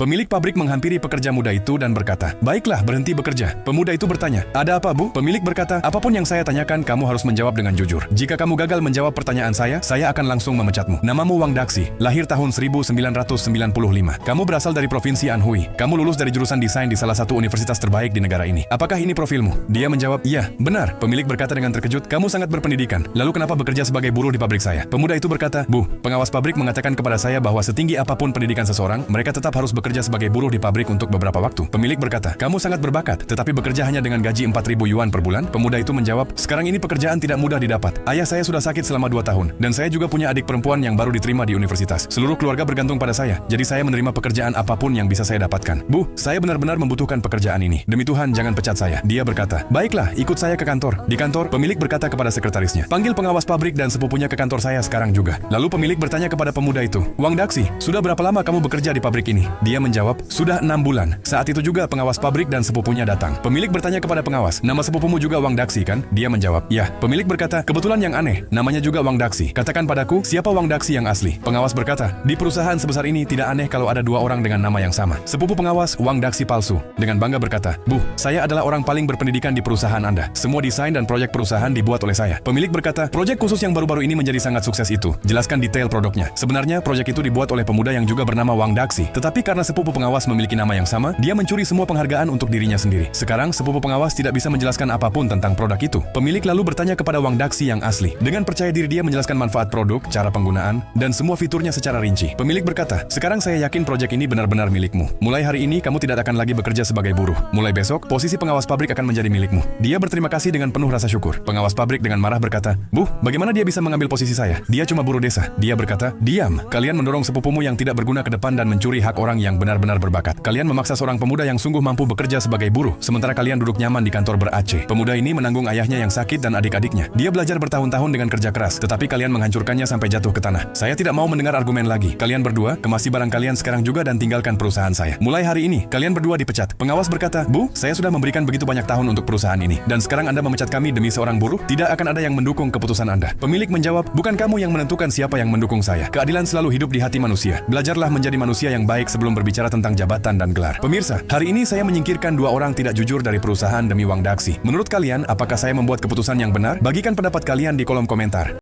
Pemilik pabrik menghampiri pekerja muda itu dan berkata, "Baiklah, berhenti bekerja." Pemuda itu bertanya, "Ada apa, Bu?" Pemilik berkata, "Apapun yang saya tanyakan, kamu harus menjawab dengan jujur. Jika kamu gagal menjawab pertanyaan saya akan langsung memecatmu. Namamu Wang Daxi, lahir tahun 1995. Kamu berasal dari Provinsi Anhui. Kamu lulus dari jurusan desain di salah satu universitas terbaik di negara ini. Apakah ini profilmu?" Dia menjawab, "Iya, benar." Pemilik berkata dengan terkejut, "Kamu sangat berpendidikan. Lalu kenapa bekerja sebagai buruh di pabrik saya?" Pemuda itu berkata, "Bu, pengawas pabrik mengatakan kepada saya bahwa setinggi apapun pendidikan seseorang, mereka tetap harus bekerja sebagai buruh di pabrik untuk beberapa waktu." Pemilik berkata, "Kamu sangat berbakat, tetapi bekerja hanya dengan gaji 4.000 yuan per bulan?" Pemuda itu menjawab, "Sekarang ini pekerjaan tidak mudah didapat. Ayah saya sudah sakit selama 2 tahun, dan saya juga punya adik perempuan yang baru diterima di universitas. Seluruh keluarga bergantung pada saya, jadi saya menerima pekerjaan apapun yang bisa saya dapatkan. Bu, saya benar-benar membutuhkan pekerjaan ini. Demi Tuhan, jangan pecat saya." Dia berkata, "Baiklah, ikut saya ke kantor." Di kantor, pemilik berkata kepada sekretarisnya, "Panggil pengawas pabrik dan sepupunya ke kantor saya sekarang juga." Lalu pemilik bertanya kepada pemuda itu, "Wang Daxi, sudah berapa lama kamu bekerja di pabrik ini?" Dia menjawab, "Sudah 6 bulan." Saat itu juga pengawas pabrik dan sepupunya datang. Pemilik bertanya kepada pengawas, "Nama sepupumu juga Wang Daxi kan?" Dia menjawab, "Ya." Pemilik berkata, "Kebetulan yang aneh, namanya juga Wang Daxi. Katakan padaku, siapa Wang Daxi yang asli?" Pengawas berkata, "Di perusahaan sebesar ini tidak aneh kalau ada 2 orang dengan nama yang sama." Sepupu pengawas, Wang Daxi palsu, dengan bangga berkata, "Bu, saya adalah orang paling berpendidikan di perusahaan Anda. Semua desain dan proyek perusahaan dibuat oleh saya." Pemilik berkata, "Proyek khusus yang baru-baru ini menjadi sangat sukses itu. Jelaskan detail produknya." Sebenarnya, proyek itu dibuat oleh pemuda yang juga bernama Wang Daxi. Tetapi karena sepupu pengawas memiliki nama yang sama, dia mencuri semua penghargaan untuk dirinya sendiri. Sekarang, sepupu pengawas tidak bisa menjelaskan apapun tentang produk itu. Pemilik lalu bertanya kepada Wang Daxi yang asli. Dengan percaya diri dia menjelaskan manfaat produk, cara penggunaan, dan semua fiturnya secara rinci. Pemilik berkata, "Sekarang saya yakin proyek ini benar-benar milikmu. Mulai hari ini, kamu tidak akan lagi bekerja sebagai buruh. Mulai besok, posisi pengawas pabrik akan menjadi milikmu." Dia berterima kasih dengan penuh rasa syukur. Pengawas pabrik dengan marah berkata, "Bu, bagaimana dia bisa mengambil posisi saya? Dia cuma buruh desa." Dia berkata, "Diam. Kalian mendorong sepupumu yang tidak berguna ke depan dan mencuri hak orang yang benar-benar berbakat. Kalian memaksa seorang pemuda yang sungguh mampu bekerja sebagai buruh, sementara kalian duduk nyaman di kantor ber-AC." Pemuda ini menanggung ayahnya yang sakit dan adik-adiknya. Dia belajar bertahun-tahun dengan kerja keras, tetapi kalian menghancurkannya sampai jatuh ke tanah. Saya tidak mau mendengar argumen lagi. Kalian berdua, kemasi barang kalian sekarang juga dan tinggalkan perusahaan saya. Mulai hari ini, kalian berdua dipecat." Pengawas berkata, "Bu, saya sudah memberikan begitu banyak tahun untuk perusahaan ini, dan sekarang Anda memecat kami demi seorang buruh? Tidak akan ada yang mendukung keputusan Anda." Pemilik menjawab, "Bukan kamu yang menentukan siapa yang mendukung saya. Keadilan selalu hidup di hati manusia. Belajarlah menjadi manusia yang baik sebelum berbicara tentang jabatan dan gelar." Pemirsa, hari ini saya menyingkirkan 2 orang tidak jujur dari perusahaan demi Wang Daxi. Menurut kalian, apakah saya membuat keputusan yang benar? Bagikan pendapat kalian di kolom komentar.